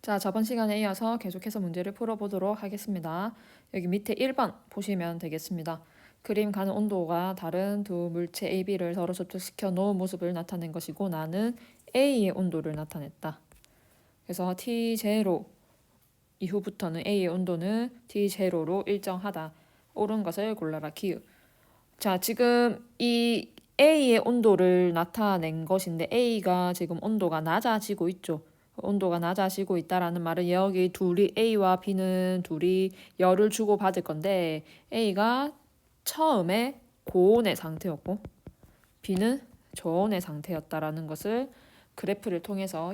자, 저번 시간에 이어서 계속해서 문제를 풀어보도록 하겠습니다. 여기 밑에 1번 보시면 되겠습니다. 그림 가는 온도가 다른 두 물체 A, B를 서로 접촉시켜 놓은 모습을 나타낸 것이고 나는 A의 온도를 나타냈다. 그래서 T0 이후부터는 A의 온도는 T0로 일정하다. 옳은 것을 골라라. 기읍. 자, 지금 이 A의 온도를 나타낸 것인데 A가 지금 온도가 낮아지고 있죠. 온도가 낮아지고 있다라는 말은 여기 둘이 A와 B는 둘이 열을 주고 받을 건데 A가 처음에 고온의 상태였고 B는 저온의 상태였다라는 것을 그래프를 통해서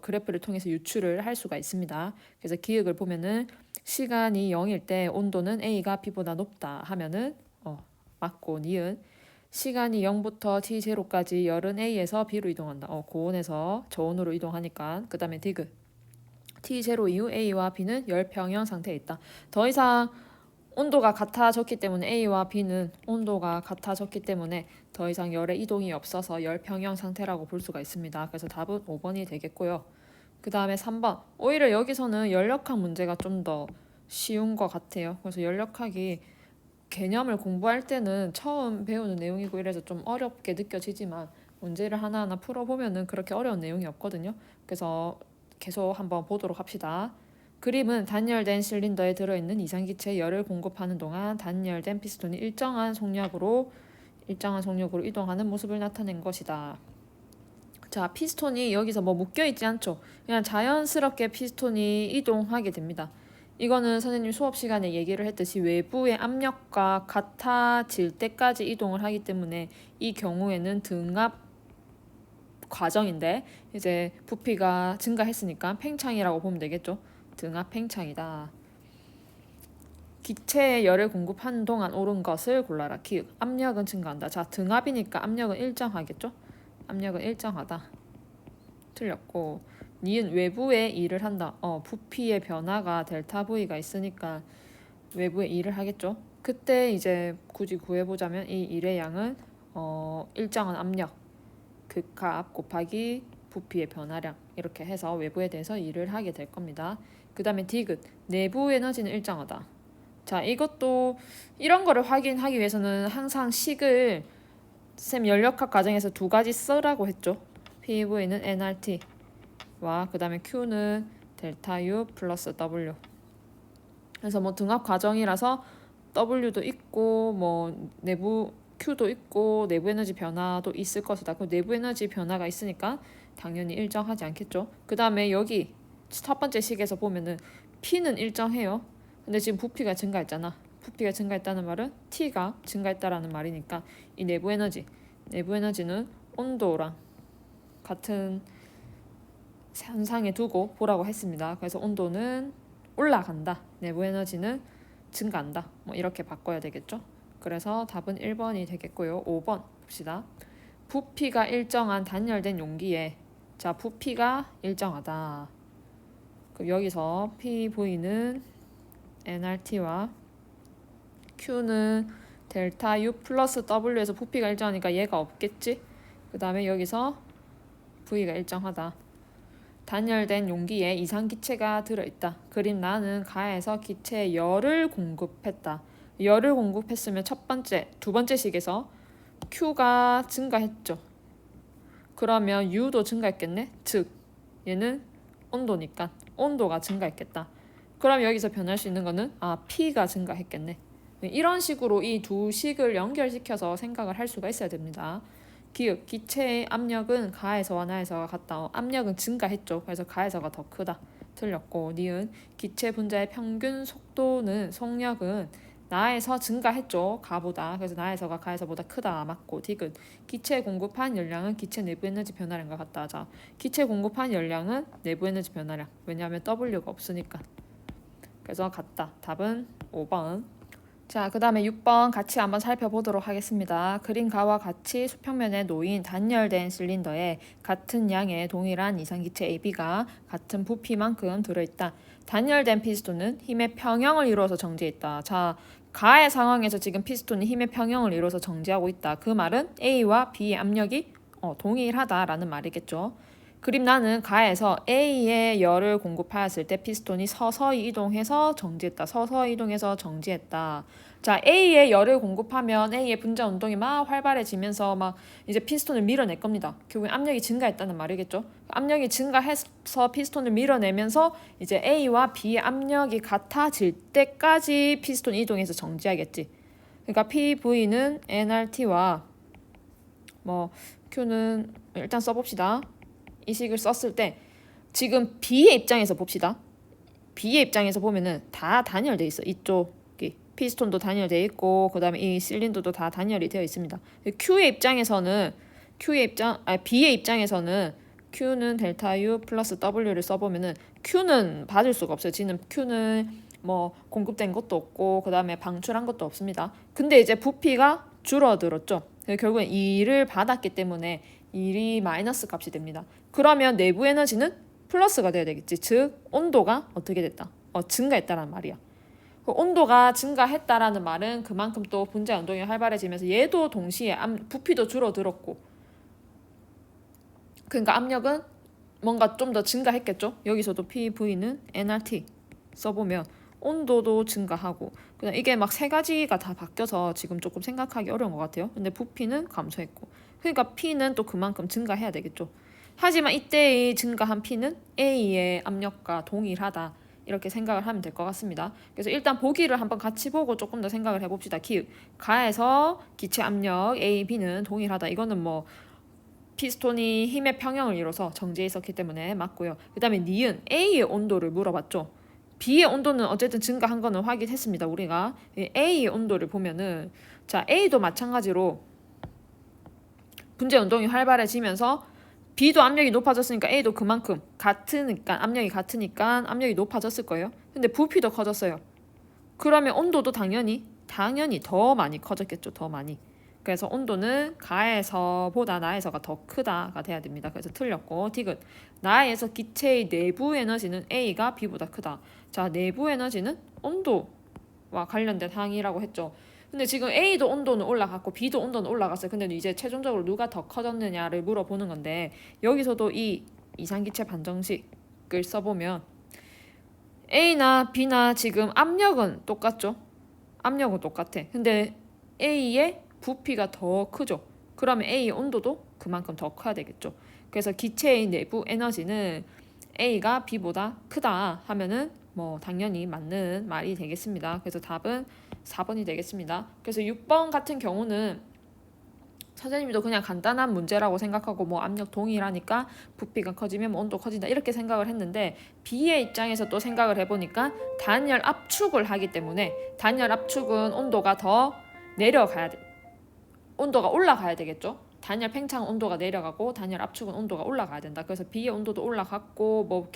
그래프를 통해서 유출을 할 수가 있습니다. 그래서 기억을 보면은 시간이 0일 때 온도는 A가 B보다 높다 하면은 맞고 니은 시간이 0부터 T0까지 열은 A에서 B로 이동한다. 고온에서 저온으로 이동하니까 그 다음에 디귿 T0 이후 A와 B는 열평형 상태에 있다. 더 이상 온도가 같아졌기 때문에 A와 B는 온도가 같아졌기 때문에 더 이상 열의 이동이 없어서 열평형 상태라고 볼 수가 있습니다. 그래서 답은 5번이 되겠고요. 그 다음에 3번. 오히려 여기서는 열역학 문제가 좀 더 쉬운 것 같아요. 그래서 열역학이 개념을 공부할 때는 처음 배우는 내용이고 이래서 좀 어렵게 느껴지지만 문제를 하나하나 풀어보면은 그렇게 어려운 내용이 없거든요. 그래서 계속 한번 보도록 합시다. 그림은 단열된 실린더에 들어있는 이산기체에 열을 공급하는 동안 단열된 피스톤이 일정한 속력으로 이동하는 모습을 나타낸 것이다. 자, 피스톤이 여기서 뭐 묶여있지 않죠. 그냥 자연스럽게 피스톤이 이동하게 됩니다. 이거는 선생님 수업 시간에 얘기를 했듯이 외부의 압력과 같아질 때까지 이동을 하기 때문에 이 경우에는 등압 과정인데 이제 부피가 증가했으니까 팽창이라고 보면 되겠죠. 등압 팽창이다. 기체에 열을 공급하는 동안 옳은 것을 골라라. 기읍. 압력은 증가한다. 자, 등압이니까 압력은 일정하겠죠. 압력은 일정하다. 틀렸고 니은 외부에 일을 한다. 부피의 변화가 델타 V가 있으니까 외부에 일을 하겠죠. 그때 이제 굳이 구해보자면 이 일의 양은 일정한 압력 극합 곱하기 부피의 변화량 이렇게 해서 외부에 대해서 일을 하게 될 겁니다. 그 다음에 디귿 내부 에너지는 일정하다. 자, 이것도 이런 거를 확인하기 위해서는 항상 식을 쌤 열역학 과정에서 두 가지 쓰라고 했죠. PV는 nRT와 그 다음에 Q는 델타 U 플러스 W. 그래서 뭐 등압 과정이라서 W도 있고 뭐 내부 Q도 있고 내부 에너지 변화도 있을 것이다. 그 내부 에너지 변화가 있으니까 당연히 일정하지 않겠죠. 그 다음에 여기 첫 번째 식에서 보면은 P는 일정해요. 근데 지금 부피가 증가했잖아. 부피가 증가했다는 말은 T가 증가했다라는 말이니까 이 내부 에너지는 온도랑 같은 현상에 두고 보라고 했습니다. 그래서 온도는 올라간다. 내부 에너지는 증가한다. 뭐 이렇게 바꿔야 되겠죠. 그래서 답은 1번이 되겠고요. 5번 봅시다. 부피가 일정한 단열된 용기에 자, 부피가 일정하다. 그럼 여기서 PV는 nRT와 Q는 델타 U 플러스 W에서 부피가 일정하니까 얘가 없겠지? 그 다음에 여기서 V가 일정하다. 단열된 용기에 이산기체가 들어있다. 그림 나는 가에서 기체에 열을 공급했다. 열을 공급했으면 두 번째 식에서 Q가 증가했죠. 그러면 U도 증가했겠네? 즉 얘는 온도니까 온도가 증가했겠다. 그럼 여기서 변할 수 있는 거는 P가 증가했겠네. 이런 식으로 이 두 식을 연결시켜서 생각을 할 수가 있어야 됩니다. 기읍, 기체의 압력은 가에서와 나에서가 같다. 압력은 증가했죠. 그래서 가에서가 더 크다. 틀렸고 니은 기체 분자의 평균 속력은 나에서 증가했죠. 가보다. 그래서 나에서가 가에서보다 크다. 맞고 디귿 기체에 공급한 열량은 기체 내부 에너지 변화량과 같다. 하자. 기체 공급한 열량은 내부 에너지 변화량. 왜냐하면 W가 없으니까. 그래서 같다. 답은 5번. 자, 그 다음에 6번 같이 한번 살펴보도록 하겠습니다. 그림가와 같이 수평면에 놓인 단열된 실린더에 같은 양의 동일한 이산기체 AB가 같은 부피만큼 들어있다. 단열된 피스톤은 힘의 평형을 이루어서 정지했다. 자, 가의 상황에서 지금 피스톤이 힘의 평형을 이루어서 정지하고 있다. 그 말은 A와 B의 압력이 동일하다라는 말이겠죠. 그림 나는 가에서 A에 열을 공급하였을 때 피스톤이 서서히 이동해서 정지했다. 서서히 이동해서 정지했다. 자, A에 열을 공급하면 A의 분자 운동이 막 활발해지면서 막 이제 피스톤을 밀어낼 겁니다. 결국엔 압력이 증가했다는 말이겠죠. 압력이 증가해서 피스톤을 밀어내면서 이제 A와 B의 압력이 같아질 때까지 피스톤이 이동해서 정지하겠지. 그러니까 PV는 nRT와 뭐 Q는 일단 써봅시다. 이 식을 썼을 때 지금 B의 입장에서 봅시다. B의 입장에서 보면은 다 단열돼 있어. 이쪽이 피스톤도 단열돼 있고 그다음에 이 실린더도 다 단열이 되어 있습니다. B의 입장에서는 Q는 델타 U 플러스 W를 써보면은 Q는 받을 수가 없어요. 지금 Q는 뭐 공급된 것도 없고 그다음에 방출한 것도 없습니다. 근데 이제 부피가 줄어들었죠. 결국엔 2를 받았기 때문에 1이 마이너스 값이 됩니다. 그러면 내부 에너지는 플러스가 돼야 되겠지. 즉 온도가 어떻게 됐다? 증가했다라는 말이야. 온도가 증가했다라는 말은 그만큼 또 분자 운동이 활발해지면서 얘도 동시에 부피도 줄어들었고 그러니까 압력은 뭔가 좀 더 증가했겠죠. 여기서도 PV는 nRT 써보면 온도도 증가하고 그냥 이게 막 세 가지가 다 바뀌어서 지금 조금 생각하기 어려운 것 같아요. 근데 부피는 감소했고 그러니까 P는 또 그만큼 증가해야 되겠죠. 하지만 이때의 증가한 P는 A의 압력과 동일하다 이렇게 생각을 하면 될 것 같습니다. 그래서 일단 보기를 한번 같이 보고 조금 더 생각을 해봅시다. 가에서 기체 압력 A, B는 동일하다. 이거는 뭐 피스톤이 힘의 평형을 이뤄서 정지해 있었기 때문에 맞고요. 그 다음에 니은 A의 온도를 물어봤죠. B의 온도는 어쨌든 증가한 거는 확인했습니다. 우리가 A의 온도를 보면은 자 A도 마찬가지로 분자 운동이 활발해지면서 B도 압력이 높아졌으니까 A도 그만큼 같으니까 압력이 높아졌을 거예요. 근데 부피도 커졌어요. 그러면 온도도 당연히 더 많이 커졌겠죠. 더 많이. 그래서 온도는 가에서보다 나에서가 더 크다가 돼야 됩니다. 그래서 틀렸고 디귿 나에서 기체의 내부 에너지는 A가 B보다 크다. 자, 내부 에너지는 온도와 관련된 항이라고 했죠. 근데 지금 A도 온도는 올라갔고 B도 온도는 올라갔어요. 근데 이제 최종적으로 누가 더 커졌느냐를 물어보는 건데 여기서도 이 이상기체 반정식을 써보면 A나 B나 지금 압력은 똑같죠. 압력은 똑같아. 근데 A의 부피가 더 크죠. 그러면 A의 온도도 그만큼 더 커야 되겠죠. 그래서 기체의 내부 에너지는 A가 B보다 크다 하면은 뭐 당연히 맞는 말이 되겠습니다. 그래서 답은 4번이 되겠습니다. 그래서 6번 같은 경우는 선생님도 그냥 간단한 문제라고 생각하고 뭐 압력 동일하니까 부피가 커지면 뭐 온도 커진다 이렇게 생각을 했는데 B의 입장에서 또 생각을 해보니까 단열 압축을 하기 때문에 단열 압축은 온도가 더 내려가야 돼. 온도가 올라가야 되겠죠. 단열 팽창 온도가 내려가고 단열 압축은 온도가 올라가야 된다. 그래서 B의 온도도 올라갔고 뭐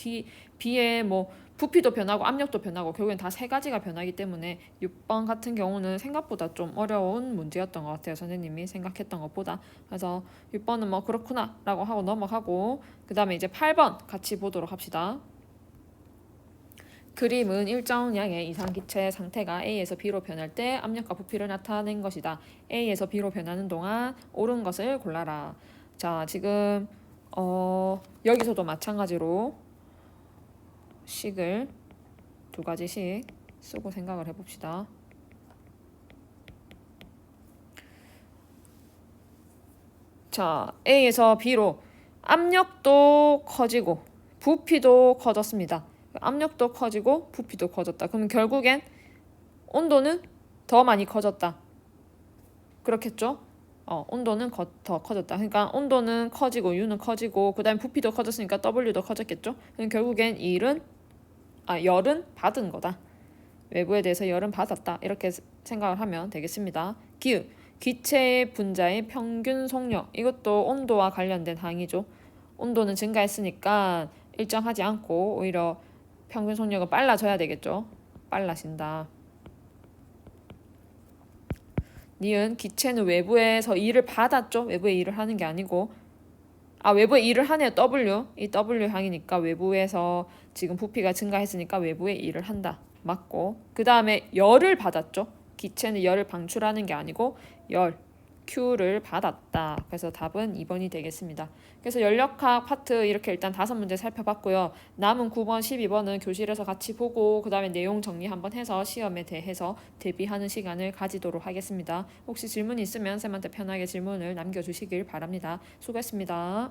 B의 뭐 부피도 변하고 압력도 변하고 결국엔 다 세 가지가 변하기 때문에 6번 같은 경우는 생각보다 좀 어려운 문제였던 것 같아요. 선생님이 생각했던 것보다. 그래서 6번은 뭐 그렇구나 라고 하고 넘어가고 그 다음에 이제 8번 같이 보도록 합시다. 그림은 일정량의 이상기체 상태가 A에서 B로 변할 때 압력과 부피를 나타낸 것이다. A에서 B로 변하는 동안 옳은 것을 골라라. 자, 지금 여기서도 마찬가지로 식을 두 가지씩 쓰고 생각을 해봅시다. 자, A에서 B로 압력도 커지고 부피도 커졌습니다. 압력도 커지고 부피도 커졌다. 그럼 결국엔 온도는 더 많이 커졌다. 그렇겠죠? 온도는 더 커졌다. 그러니까 온도는 커지고 U는 커지고 그 다음에 부피도 커졌으니까 W도 커졌겠죠? 그럼 결국엔 열은 받은 거다. 외부에 대해서 열은 받았다. 이렇게 생각을 하면 되겠습니다. 기체의 분자의 평균 속력. 이것도 온도와 관련된 항이죠. 온도는 증가했으니까 일정하지 않고 오히려 평균 속력은 빨라져야 되겠죠. 빨라진다. 니은 기체는 외부에서 일을 받았죠. 외부에 일을 하는 게 아니고 외부에 일을 하네요. W. 이 W 항이니까 외부에서 지금 부피가 증가했으니까 외부에 일을 한다. 맞고 그 다음에 열을 받았죠. 기체는 열을 방출하는 게 아니고 Q를 받았다. 그래서 답은 2번이 되겠습니다. 그래서 연력학 파트 이렇게 일단 5문제 살펴봤고요. 남은 9번, 12번은 교실에서 같이 보고 그 다음에 내용 정리 한번 해서 시험에 대해서 대비하는 시간을 가지도록 하겠습니다. 혹시 질문 있으면 쌤한테 편하게 질문을 남겨주시길 바랍니다. 수고했습니다.